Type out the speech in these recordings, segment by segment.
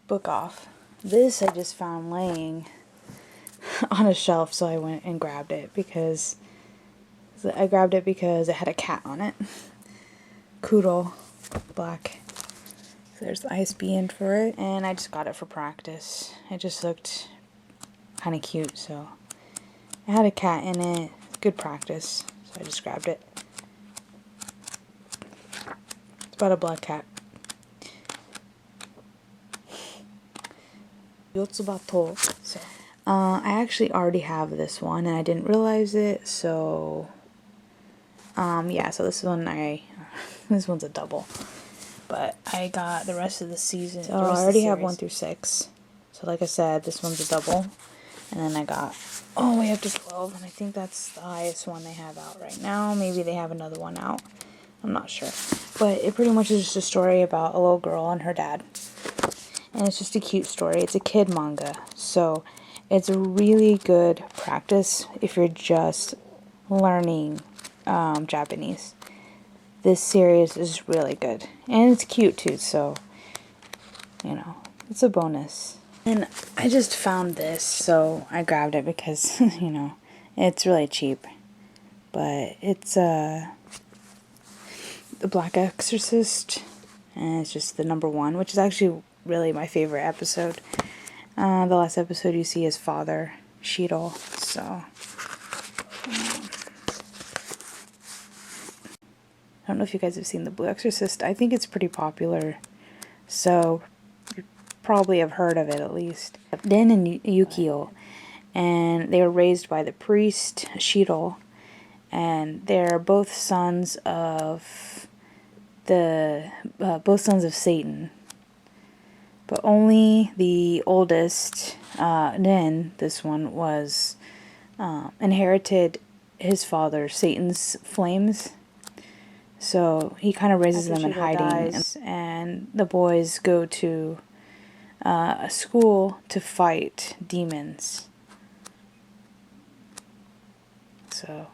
BookOff. This I just found laying on a shelf, so I went and grabbed it because it had a cat on it. Poodle, black. So there's the ISBN for it, and I just got it for practice. It just looked kind of cute, so it had a cat in it. Good practice, so I just grabbed it. It's about a black cat. So, I actually already have this one, and I didn't realize it. So, yeah. So this one's a double. But I got the rest of the season. So I already have 1 through 6. So like I said, this one's a double, and then I got all the way up to 12, and I think that's the highest one they have out right now. Maybe they have another one out. I'm not sure. But it pretty much is just a story about a little girl and her dad. And it's just a cute story. It's a kid manga. So it's a really good practice if you're just learning Japanese. This series is really good. And it's cute too, so, you know, it's a bonus. And I just found this, so I grabbed it because, you know, it's really cheap. But it's The Black Exorcist, and it's just the number 1, which is actually really my favorite episode. The last episode you see his father, Shiro, so I don't know if you guys have seen The Blue Exorcist. I think it's pretty popular, so you probably have heard of it at least. Rin and Yukio, and they were raised by the priest, Shiro, and they're both sons of Satan. But only the oldest, Rin, this one, was inherited his father, Satan's flames. So he kind of raises them in hiding. And the boys go to a school to fight demons. So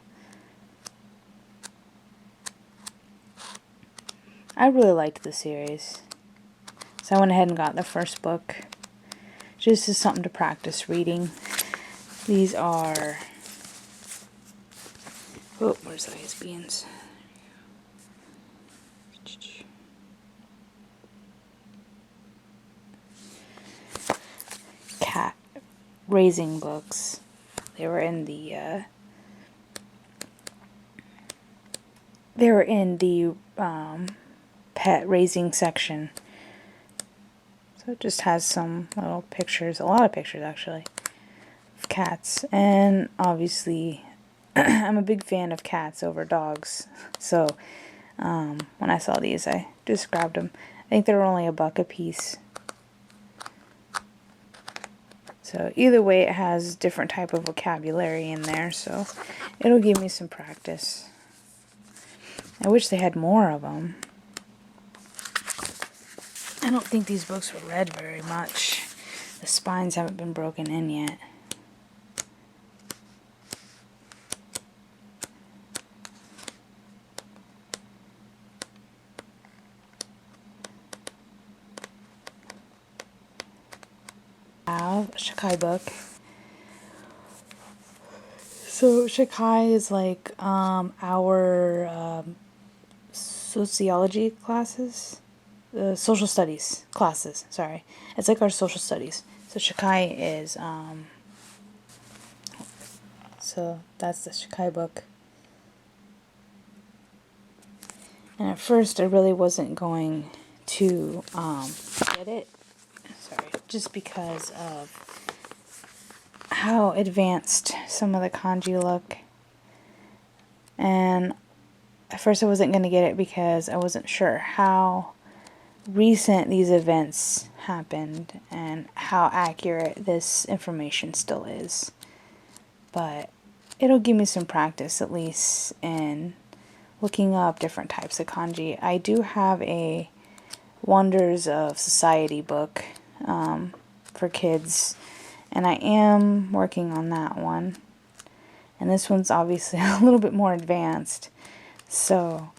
I really liked the series. So I went ahead and got the first book. Just as something to practice reading. These are... Oh, where's the ISBNs? Cat raising books. They were in the... pet raising section. So it just has some little pictures, a lot of pictures actually, of cats. And obviously, I'm a big fan of cats over dogs. So when I saw these, I just grabbed them. I think they were only $1 a piece. So either way, it has different type of vocabulary in there. So it'll give me some practice. I wish they had more of them. I don't think these books were read very much. The spines haven't been broken in yet. I have a Shakai book. So Shakai is like our sociology classes. Social studies classes, sorry. It's like our social studies. So Shakai is, so that's the Shakai book. And at first I really wasn't going to, get it. Sorry. Just because of how advanced some of the kanji look. And at first I wasn't going to get it because I wasn't sure how recent these events happened and how accurate this information still is. But it'll give me some practice, at least, in looking up different types of kanji. I do have a Wonders of Society book for kids, and I am working on that one. And this one's obviously a little bit more advanced, so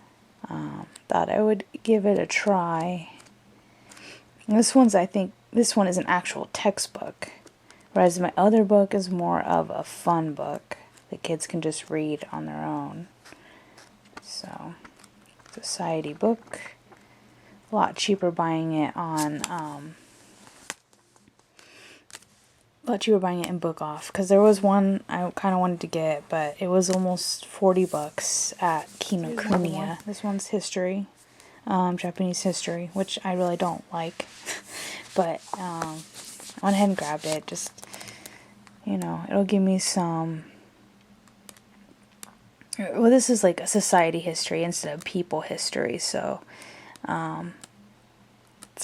thought I would give it a try. And this one's, I think, this one is an actual textbook, whereas my other book is more of a fun book that kids can just read on their own. So, society book. A lot cheaper buying it on, a lot cheaper buying it in BookOff, because there was one I kind of wanted to get, but it was almost $40 at Kinokuniya. This one's history, Japanese history, which I really don't like, but I went ahead and grabbed it. Just, you know, it'll give me some. Well, this is like a society history instead of people history, so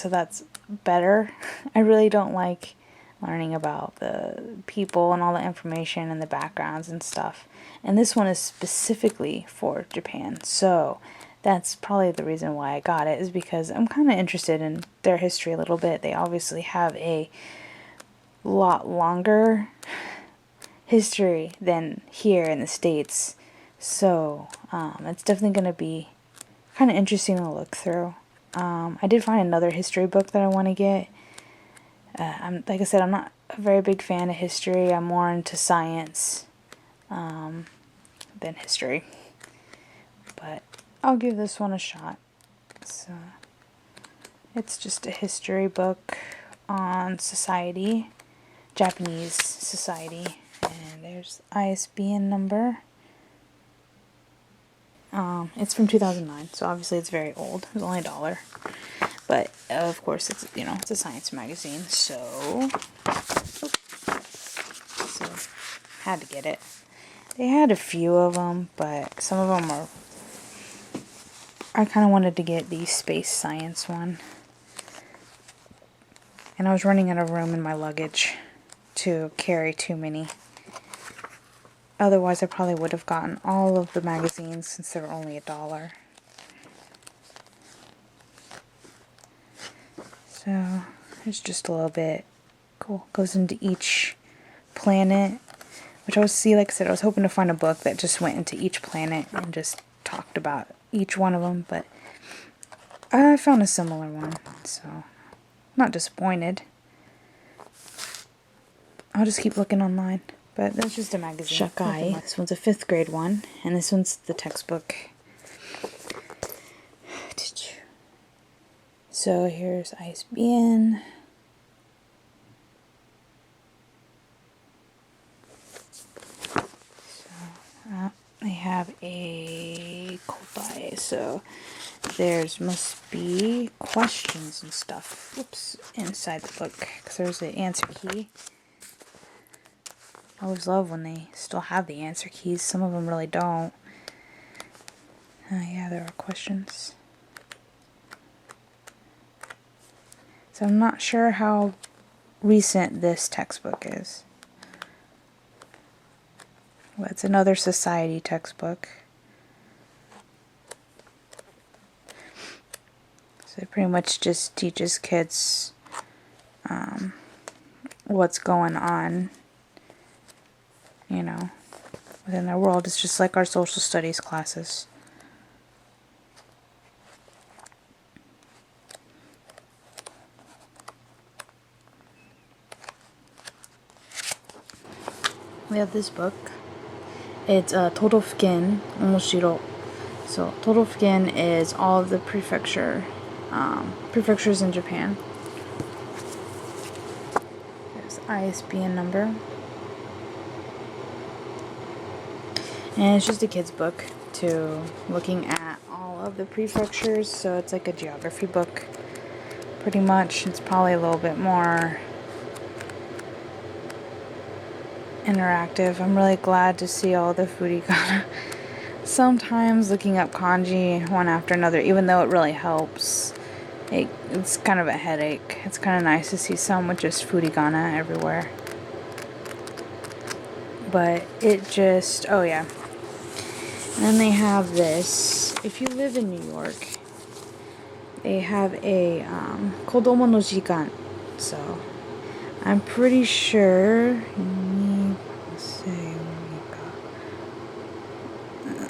that's better. I really don't like learning about the people and all the information and the backgrounds and stuff. And this one is specifically for Japan, so that's probably the reason why I got it, is because I'm kind of interested in their history a little bit. They obviously have a lot longer history than here in the States, so it's definitely going to be kind of interesting to look through. I did find another history book that I want to get. Like I said, I'm not a very big fan of history. I'm more into science than history. But I'll give this one a shot. So it's just a history book on society, Japanese society. And there's ISBN number. It's from 2009, so obviously it's very old. It was only $1. But, of course, it's, you know, it's a science magazine, so had to get it. They had a few of them, but some of them are, I kind of wanted to get the space science one. And I was running out of room in my luggage to carry too many. Otherwise, I probably would have gotten all of the magazines since they were only $1. So, it's just a little bit cool. Goes into each planet, which I was, like I said, I was hoping to find a book that just went into each planet and just talked about each one of them, but I found a similar one, so I'm not disappointed. I'll just keep looking online, but that's just a magazine. Shakai. This one's a 5th grade one, and this one's the textbook. So here's ISBN. So I have a kotai. So there's must be questions and stuff. Whoops, inside the book, because there's the answer key. I always love when they still have the answer keys. Some of them really don't. Yeah, there are questions. So I'm not sure how recent this textbook is. Well, it's another society textbook. So it pretty much just teaches kids what's going on, you know, within their world. It's just like our social studies classes. We have this book. It's Todofuken Omoshiro. So Todofuken is all of the prefectures in Japan. There's the ISBN number. And it's just a kid's book to looking at all of the prefectures. So it's like a geography book, pretty much. It's probably a little bit more interactive. I'm really glad to see all the furigana. Sometimes looking up kanji one after another, even though it really helps, it's kind of a headache. It's kind of nice to see some with just furigana everywhere. But it just, oh yeah. And then they have this. If you live in New York, they have a Kodomo no Jikan. So I'm pretty sure.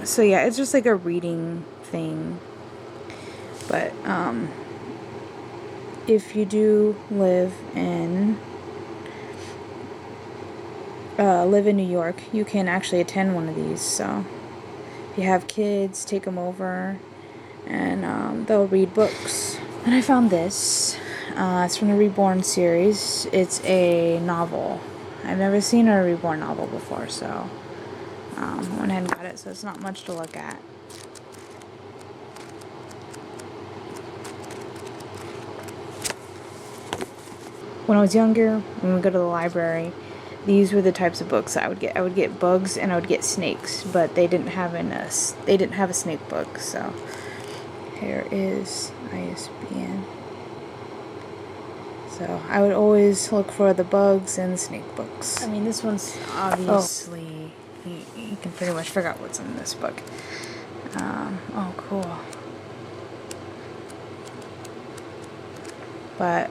So yeah, it's just like a reading thing. But if you do live in New York, you can actually attend one of these. So if you have kids, take them over, and they'll read books. And I found this. It's from the Reborn series. It's a novel. I've never seen a Reborn novel before, so I went ahead and got it. So it's not much to look at. When I was younger, when we go to the library, these were the types of books I would get. I would get bugs and I would get snakes, but they didn't have a snake book. So here is ISBN. So I would always look for the bugs and the snake books. I mean, this one's obviously you can pretty much figure out what's in this book. Oh, cool. But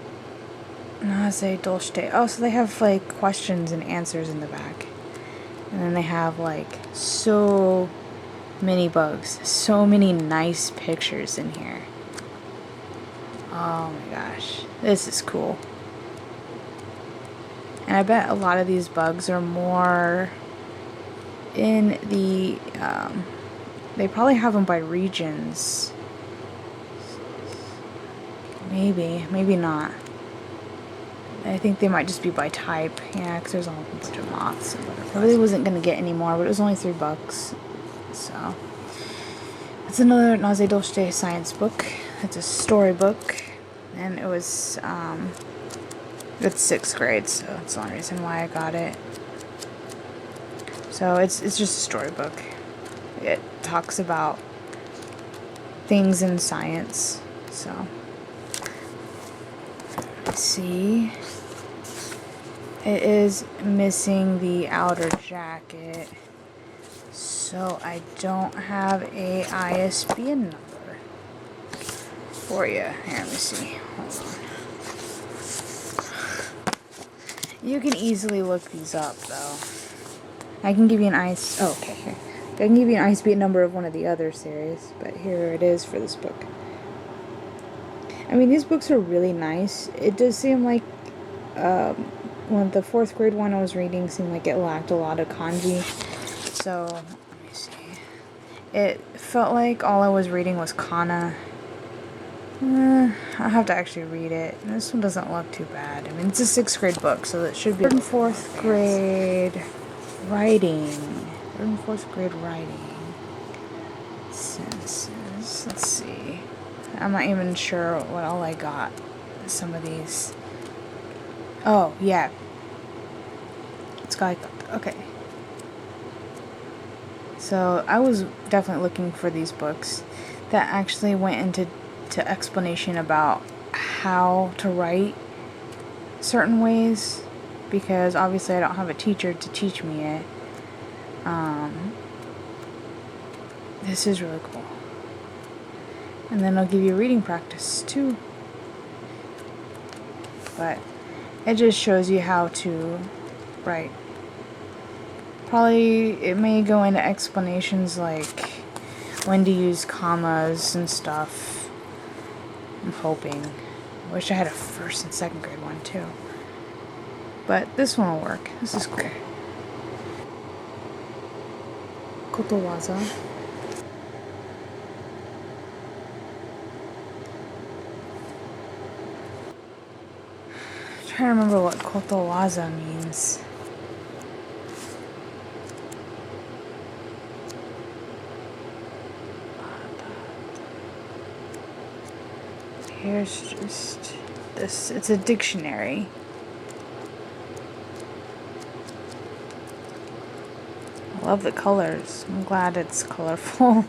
Naze Dolce. Oh, so they have like questions and answers in the back. And then they have like so many bugs. So many nice pictures in here. Oh my gosh. This is cool. And I bet a lot of these bugs are more in the, they probably have them by regions. Maybe not. I think they might just be by type. Yeah, because there's a whole bunch of moths and butterflies. I really wasn't going to get any more, but it was only $3. So, it's another Naze Dolce science book. It's a storybook. And it was, it's 6th grade, so that's the only reason why I got it. So, it's just a storybook. It talks about things in science, so. Let's see. It is missing the outer jacket, so I don't have a ISBN number for you. Here, let me see. Hold on. You can easily look these up, though. I can give you an okay, here. I can give you an ISBN number of one of the other series, but here it is for this book. I mean, these books are really nice. It does seem like when the 4th grade one I was reading seemed like it lacked a lot of kanji. So, let me see. It felt like all I was reading was kana. I'll have to actually read it. This one doesn't look too bad. I mean, it's a 6th grade book, so it should be 3rd and 4th grade writing. 3rd and 4th grade writing. Senses. Let's see. I'm not even sure what all I got. Some of these. Oh, yeah. It's got, okay. So, I was definitely looking for these books that actually went into explanation about how to write certain ways, because obviously I don't have a teacher to teach me it. This is really cool. And then I'll give you reading practice too. But it just shows you how to write. Probably it may go into explanations like when to use commas and stuff. I'm hoping. I wish I had a 1st and 2nd grade one too. But this one will work. This is cool. Kotowaza. I'm trying to remember what kotowaza means. Here's just this. It's a dictionary. I love the colors. I'm glad it's colorful.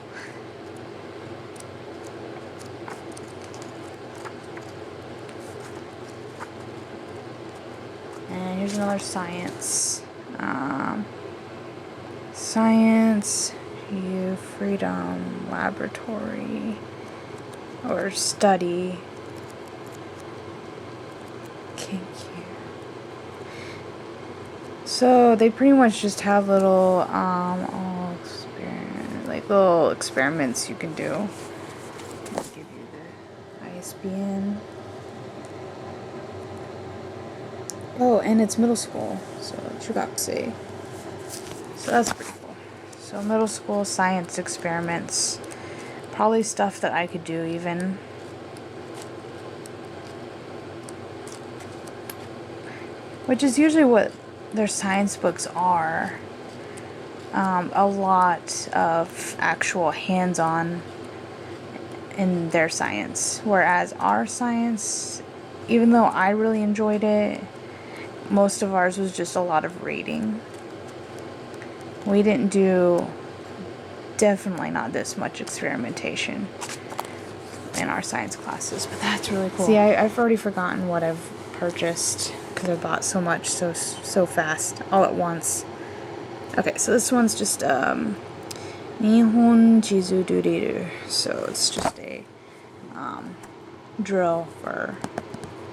And here's another science. Science, freedom, laboratory, or study. So they pretty much just have little little experiments you can do. I'll give you the ISBN. Oh, and it's middle school, so Chugakse. So that's pretty cool. So middle school science experiments. Probably stuff that I could do even. Which is usually what their science books are. A lot of actual hands-on in their science. Whereas our science, even though I really enjoyed it, most of ours was just a lot of reading. We didn't do, definitely not this much experimentation in our science classes, but that's really cool. See, I've already forgotten what I've purchased because I bought so much so fast all at once. Okay, so this one's just Nihon Jizu Duriru. So it's just a drill for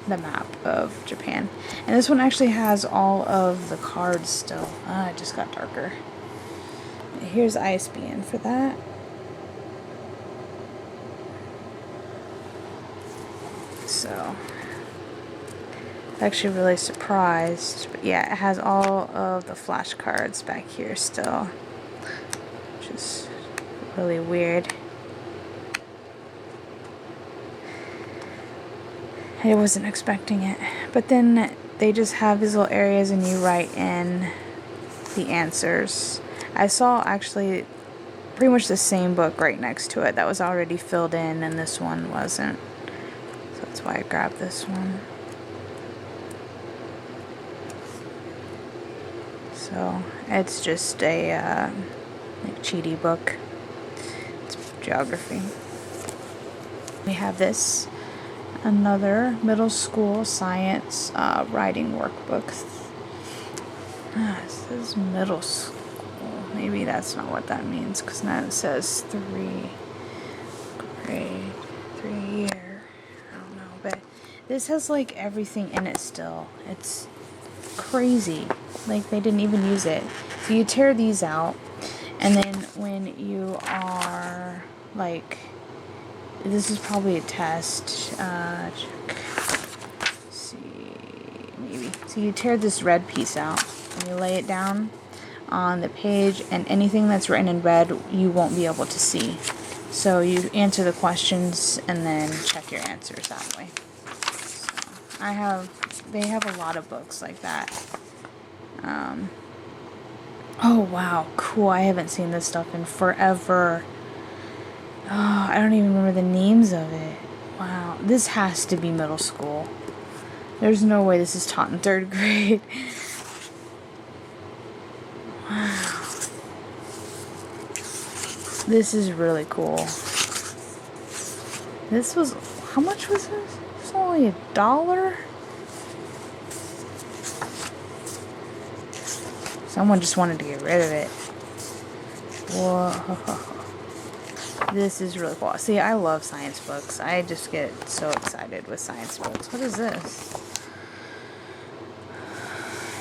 the map of Japan. And this one actually has all of the cards still. It just got darker. Here's ISBN for that. So, actually really surprised. But yeah, it has all of the flashcards back here still, which is really weird. I wasn't expecting it. But then they just have these little areas and you write in the answers. I saw actually pretty much the same book right next to it that was already filled in, and this one wasn't. So that's why I grabbed this one. So it's just a like cheaty book. It's geography. We have this, another middle school science writing workbook. It says middle school. Maybe that's not what that means, because now it says 3 grade, 3 year. I don't know, but this has like everything in it still. It's crazy. Like they didn't even use it. So you tear these out, and then when you are like, this is probably a test. Check. Let's see, maybe. So you tear this red piece out and you lay it down on the page, and anything that's written in red you won't be able to see. So you answer the questions and then check your answers that way. So they have a lot of books like that. Oh wow, cool. I haven't seen this stuff in forever. Oh, I don't even remember the names of it. Wow, this has to be middle school. There's no way this is taught in 3rd grade. Wow. This is really cool. This was, how much was this? It's only $1. Someone just wanted to get rid of it. Whoa. This is really cool. See, I love science books. I just get so excited with science books. What is this?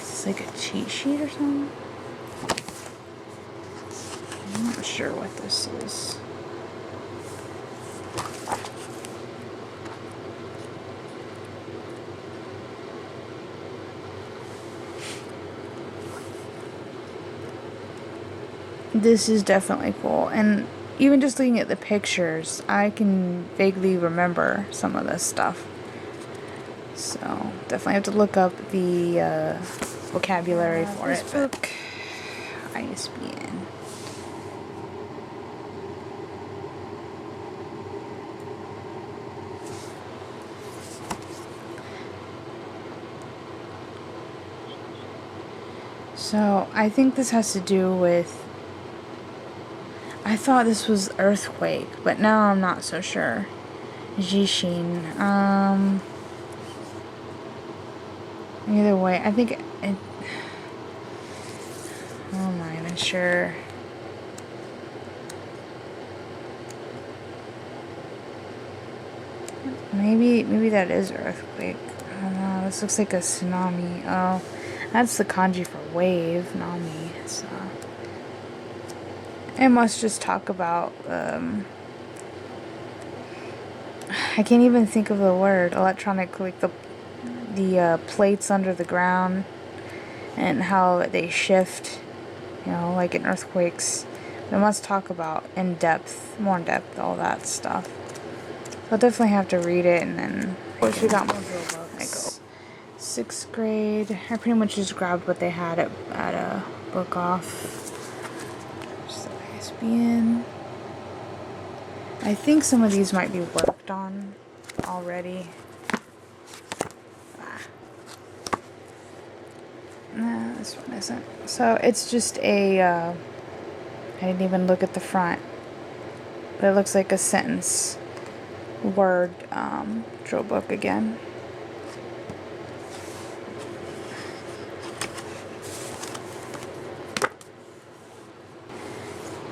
Is this like a cheat sheet or something? I'm not sure what this is. This is definitely cool, and even just looking at the pictures, I can vaguely remember some of this stuff. So definitely have to look up the vocabulary for it. Book, ISBN. So I think this has to do with, I thought this was earthquake, but now I'm not so sure. Jishin. Either way, I think it, I'm not even sure. Maybe that is earthquake. I don't know. This looks like a tsunami. Oh, that's the kanji for wave. Nami. So it must just talk about. I can't even think of the word. Electronic, like the the plates under the ground and how they shift, you know, like in earthquakes. It must talk about more in depth, all that stuff. So I'll definitely have to read it, and then of course we got more drill books. 6th grade. I pretty much just grabbed what they had at a BookOff. Just the ISBN. I think some of these might be worked on already. No, this one isn't. So it's just a, I didn't even look at the front, but it looks like a sentence word drill book again.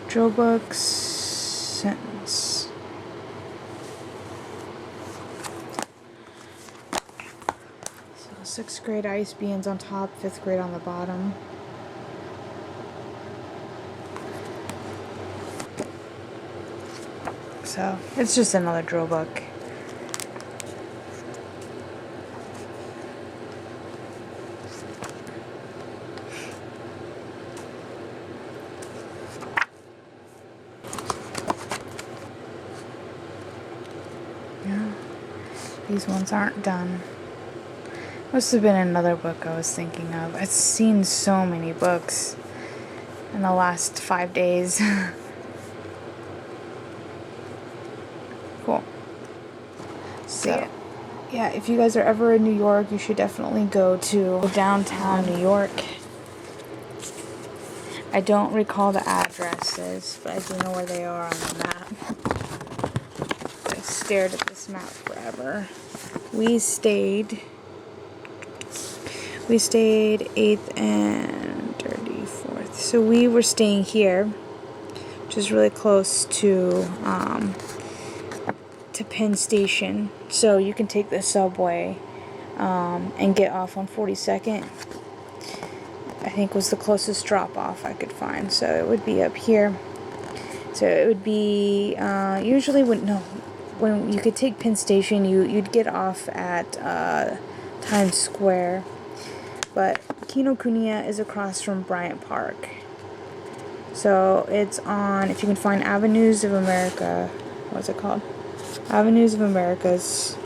Drill books, sentence. So 6th grade ISBN's on top, 5th grade on the bottom. So it's just another drill book. Yeah, these ones aren't done. Must have been another book I was thinking of. I've seen so many books in the last 5 days. Cool. So, yeah, if you guys are ever in New York, you should definitely go to downtown New York. I don't recall the addresses, but I do know where they are on the map. I stared at this map forever. We stayed 8th and 34th. So we were staying here, which is really close to Penn Station. So you can take the subway and get off on 42nd. I think was the closest drop off I could find. So it would be up here. So it would be usually when you could take Penn Station, you'd get off at Times Square. But Kinokuniya is across from Bryant Park. So it's on, if you can find Avenues of America, what's it called? Avenues of America's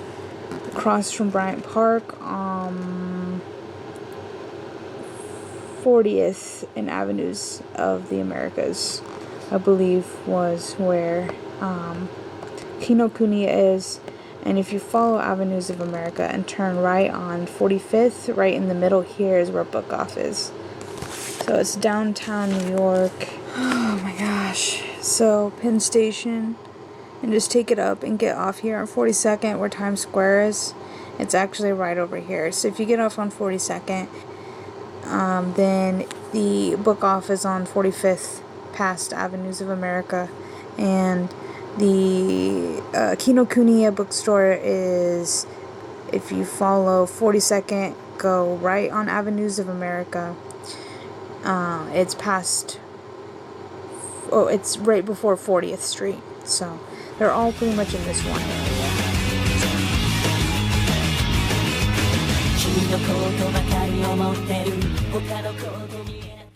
across from Bryant Park, 40th and Avenues of the Americas, I believe, was where Kinokuniya is. And if you follow Avenues of America and turn right on 45th, right in the middle here is where BookOff is. So it's downtown New York. Oh my gosh. So Penn Station, and just take it up and get off here on 42nd where Times Square is. It's actually right over here. So if you get off on 42nd, then the BookOff is on 45th past Avenues of America, and the Kinokuniya bookstore is, if you follow 42nd, go right on Avenues of America. It's right before 40th Street. So they're all pretty much in this one area.